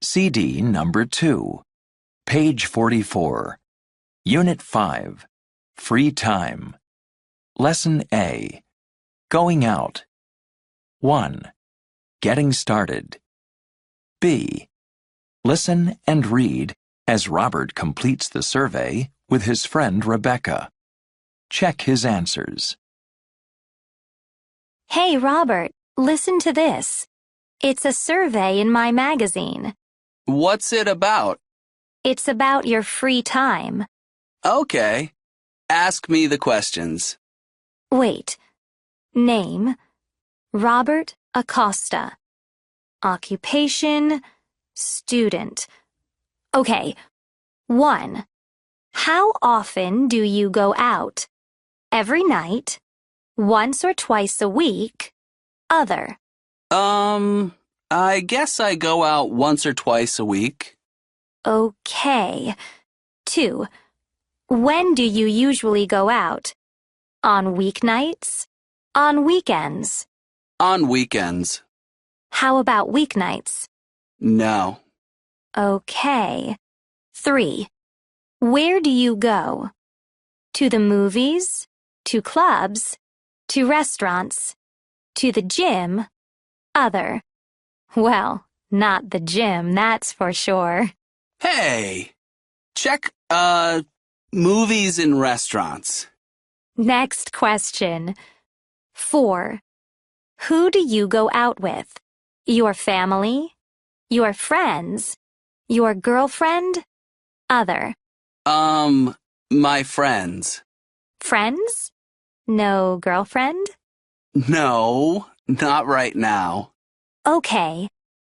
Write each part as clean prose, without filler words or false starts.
CD number 2, page 44, Unit 5, Free Time. Lesson A, Going Out. 1. Getting Started. B. Listen and read as Robert completes the survey with his friend Rebecca. Check his answers. Hey, Robert, listen to this. It's a survey in my magazine. What's it about? It's about your free time. Okay. Ask me the questions. Wait. Name, Robert Acosta. Occupation, student. Okay. 1. How often do you go out? Every night? Once or twice a week? Other. I guess I go out once or twice a week. Okay. 2. When do you usually go out? On weeknights? On weekends? On weekends. How about weeknights? No. Okay. 3. Where do you go? To the movies? To clubs? To restaurants? To the gym? Other. Well, not the gym, that's for sure. Hey! Check, movies and restaurants. Next question. 4. Who do you go out with? Your family? Your friends? Your girlfriend? Other. My friends. Friends? No girlfriend? No, not right now. Okay.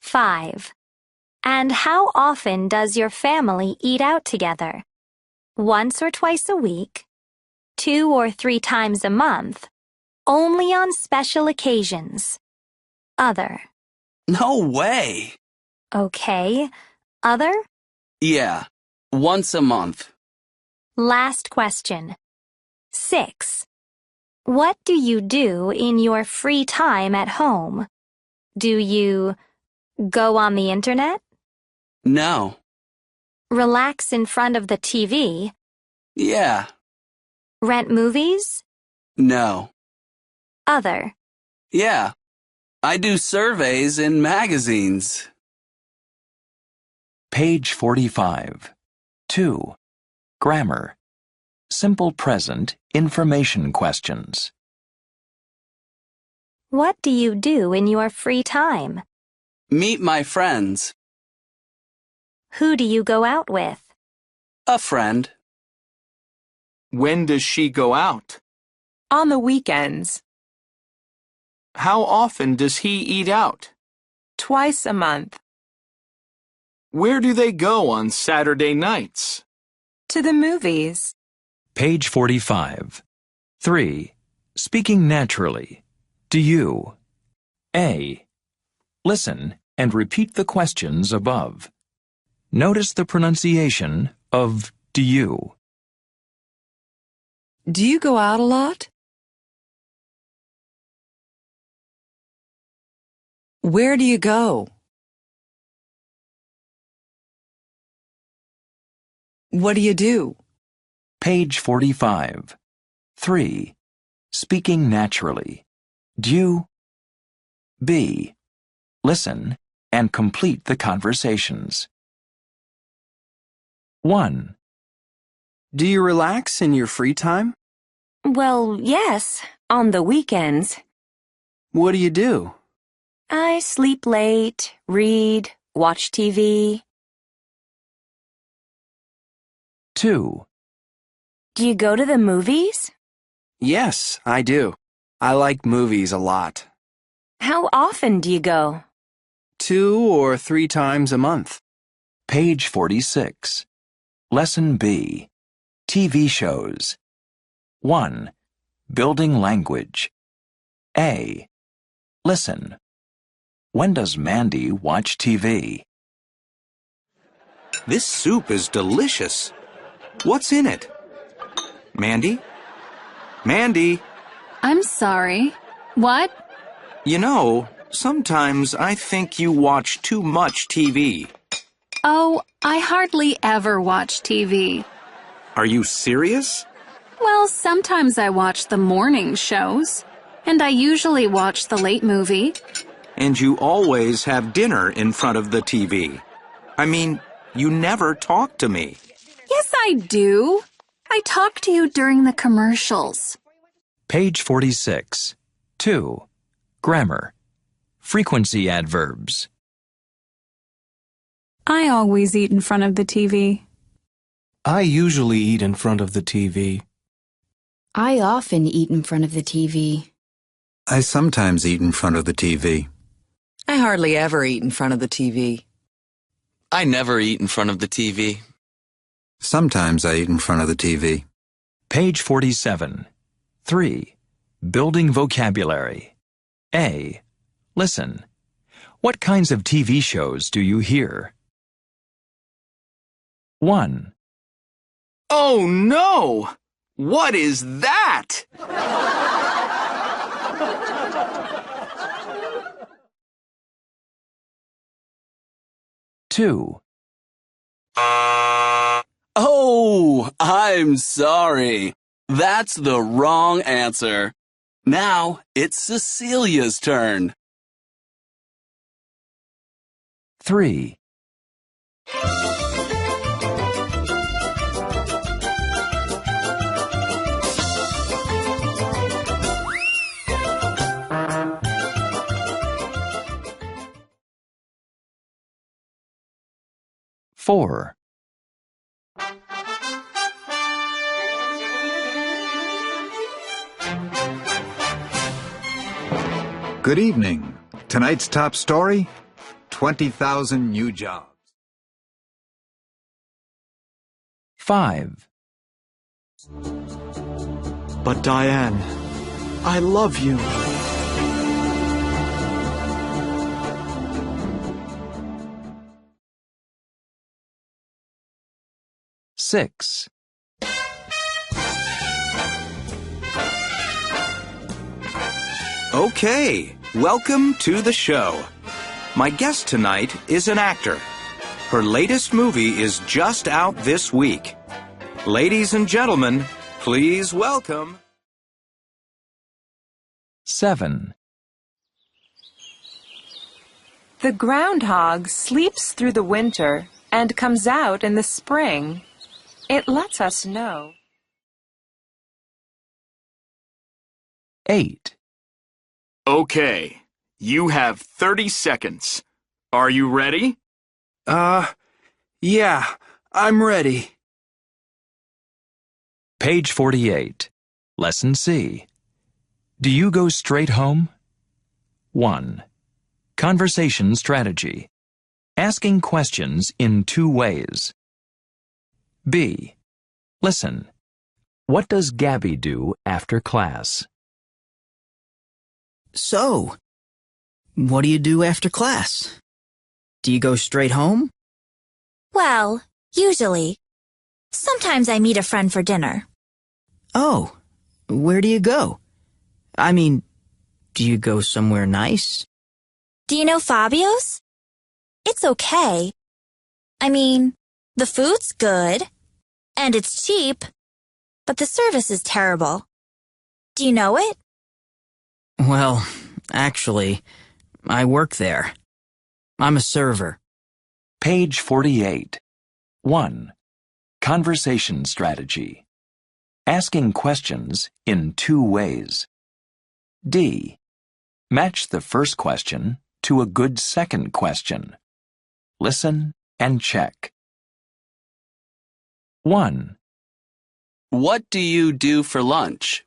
5. And how often does your family eat out together? Once or twice a week? 2 or 3 times a month? Only on special occasions? Other. No way! Okay. Other? Yeah, once a month. Last question. 6. What do you do in your free time at home? Do you go on the internet? No. Relax in front of the TV? Yeah. Rent movies? No. Other. Yeah. I do surveys in magazines. Page 45. 2. Grammar. Simple present information questions. What do you do in your free time? Meet my friends. Who do you go out with? A friend. When does she go out? On the weekends. How often does he eat out? Twice a month. Where do they go on Saturday nights? To the movies. Page 45. 3. Speaking naturally. Do you? A. Listen and repeat the questions above. Notice the pronunciation of do you. Do you go out a lot? Where do you go? What do you do? Page 45. 3. Speaking naturally. Do you? B. Listen and complete the conversations. 1. Do you relax in your free time? Well, yes, on the weekends. What do you do? I sleep late, read, watch TV. 2. Do you go to the movies? Yes, I do. I like movies a lot. How often do you go? 2 or 3 times a month. Page 46. Lesson B. TV shows. 1. Building language. A. Listen. When does Mandy watch TV? This soup is delicious. What's in it? Mandy? Mandy? I'm sorry. What? You know, sometimes I think you watch too much TV. Oh, I hardly ever watch TV. Are you serious? Well, sometimes I watch the morning shows, and I usually watch the late movie. And you always have dinner in front of the TV. I mean, you never talk to me. Yes, I do. I talk to you during the commercials. Page 46. 2. Grammar. Frequency adverbs. I always eat in front of the TV. I usually eat in front of the TV. I often eat in front of the TV. I sometimes eat in front of the TV. I hardly ever eat in front of the TV. I never eat in front of the TV. Sometimes I eat in front of the TV. Page 47. 3. Building vocabulary. A. Listen. What kinds of TV shows do you hear? 1. Oh no! What is that? 2. Oh, I'm sorry. That's the wrong answer. Now it's Cecilia's turn. 3. Four. Good evening. Tonight's top story, 20,000 new jobs. 5. But Diane, I love you. 6. Okay, welcome to the show. My guest tonight is an actor. Her latest movie is just out this week. Ladies and gentlemen, please welcome... 7. The groundhog sleeps through the winter and comes out in the spring. It lets us know. 8. Okay, you have 30 seconds. Are you ready? Yeah, I'm ready. Page 48. Lesson C. Do you go straight home? 1. Conversation strategy. Asking questions in 2 ways. B. Listen. What does Gabby do after class? So, what do you do after class? Do you go straight home? Well, usually. Sometimes I meet a friend for dinner. Oh, where do you go? I mean, do you go somewhere nice? Do you know Fabio's? It's okay. I mean, the food's good, and it's cheap, but the service is terrible. Do you know it? Well, actually, I work there. I'm a server. Page 48. 1. Conversation strategy. Asking questions in 2 ways. D. Match the first question to a good second question. Listen and check. 1. What do you do for lunch?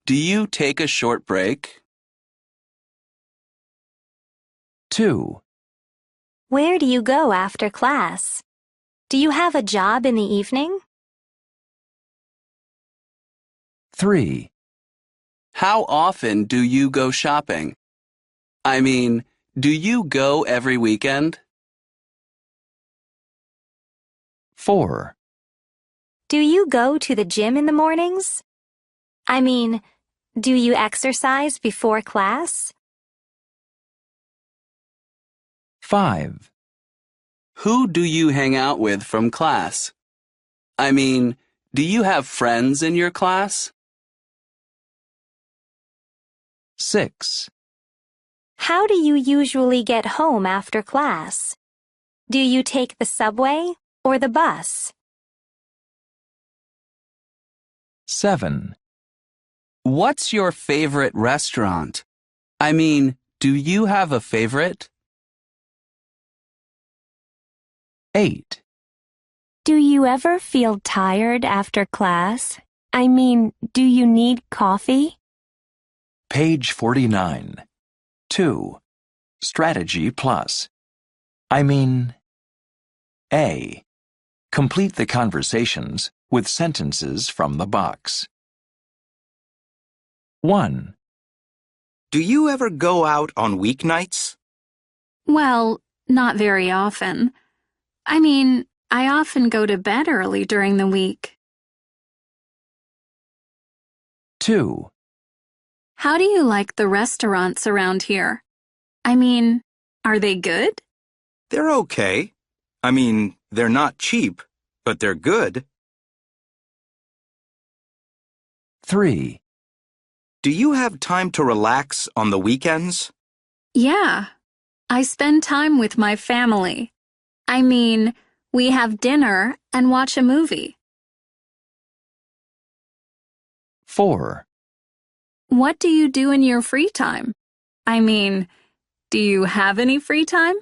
Do you take a short break? 2. Where do you go after class? Do you have a job in the evening? 3. How often do you go shopping? I mean, do you go every weekend? 4. Do you go to the gym in the mornings? I mean, do you exercise before class? 5. who do you hang out with from class? I mean, do you have friends in your class? 6. How do you usually get home after class? Do you take the subway or the bus? 7. What's your favorite restaurant? I mean, do you have a favorite? 8. Do you ever feel tired after class? I mean, do you need coffee? Page 49. 2. Strategy plus. I mean, A. Complete the conversations with sentences from the box. 1. Do you ever go out on weeknights? Well, not very often. I mean, I often go to bed early during the week. 2. How do you like the restaurants around here? I mean, are they good? They're okay. I mean, they're not cheap, but they're good. 3. Do you have time to relax on the weekends? Yeah, I spend time with my family. I mean, we have dinner and watch a movie. 4. What do you do in your free time? I mean, do you have any free time?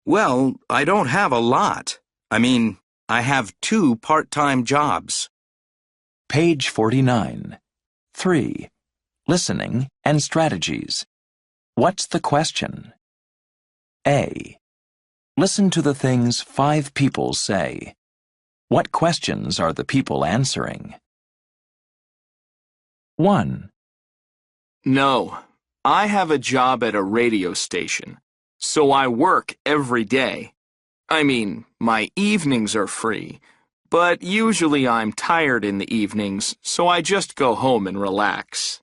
Well, I don't have a lot. I mean, I have 2 part-time jobs. Page 49. 3. Listening and strategies. What's the question? A. Listen to the things 5 people say. What questions are the people answering? 1. No, I have a job at a radio station, so I work every day. I mean, my evenings are free, but usually I'm tired in the evenings, so I just go home and relax.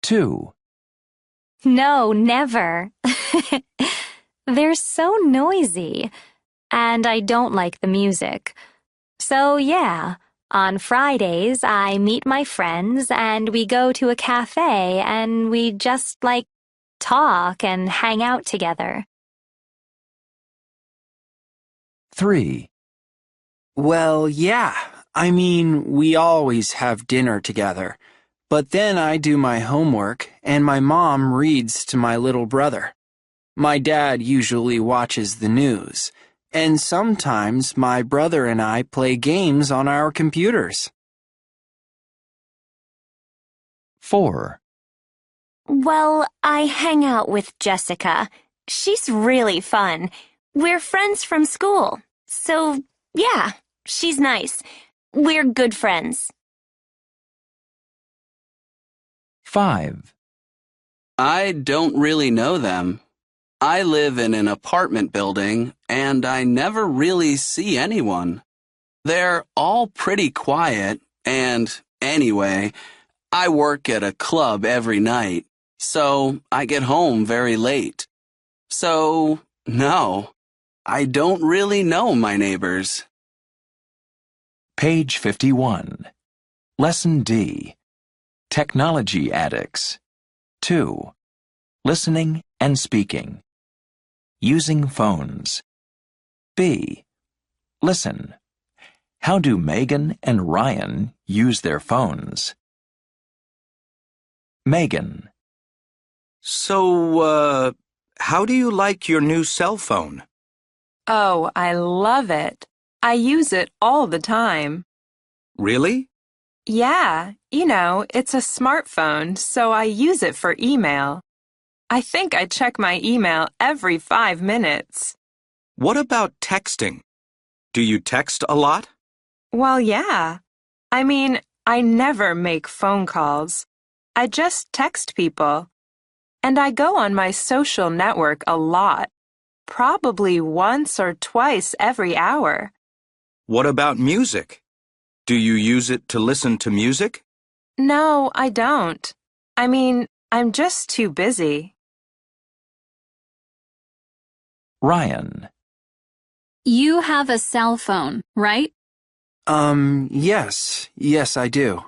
2. No, never. They're so noisy, and I don't like the music. So yeah, on Fridays I meet my friends and we go to a cafe and we just talk and hang out together. 3. Well, yeah. I mean, we always have dinner together. But then I do my homework, and my mom reads to my little brother. My dad usually watches the news, and sometimes my brother and I play games on our computers. 4. Well, I hang out with Jessica. She's really fun. We're friends from school. So, yeah, she's nice. We're good friends. 5. I don't really know them. I live in an apartment building, and I never really see anyone. They're all pretty quiet, and anyway, I work at a club every night, so I get home very late. So, no, I don't really know my neighbors. Page 51. Lesson D. Technology addicts. 2. Listening and speaking. Using phones. B. Listen. How do Megan and Ryan use their phones? Megan. So, how do you like your new cell phone? Oh, I love it. I use it all the time. Really? Yeah, it's a smartphone, so I use it for email. I think I check my email every 5 minutes. What about texting? Do you text a lot? Well, yeah. I mean, I never make phone calls. I just text people. And I go on my social network a lot, probably once or twice every hour. What about music? Do you use it to listen to music? No, I don't. I mean, I'm just too busy. Ryan. You have a cell phone, right? Yes, I do.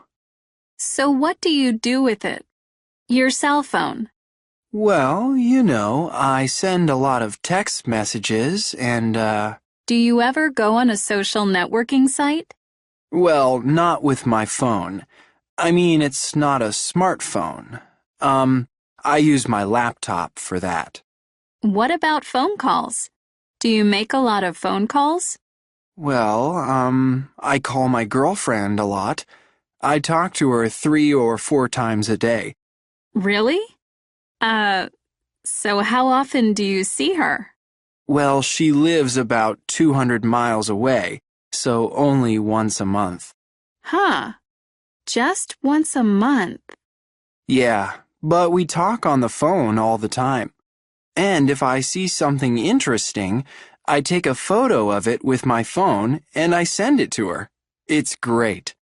So what do you do with it? Your cell phone. Well, I send a lot of text messages and, Do you ever go on a social networking site? well, not with my phone. I mean, it's not a smartphone. I use my laptop for that. What about phone calls? Do you make a lot of phone calls? Well, I call my girlfriend a lot. I talk to her 3 or 4 times a day. Really? So how often do you see her? Well, she lives about 200 miles away, so only once a month. Huh. Just once a month. Yeah, but we talk on the phone all the time. And if I see something interesting, I take a photo of it with my phone and I send it to her. It's great.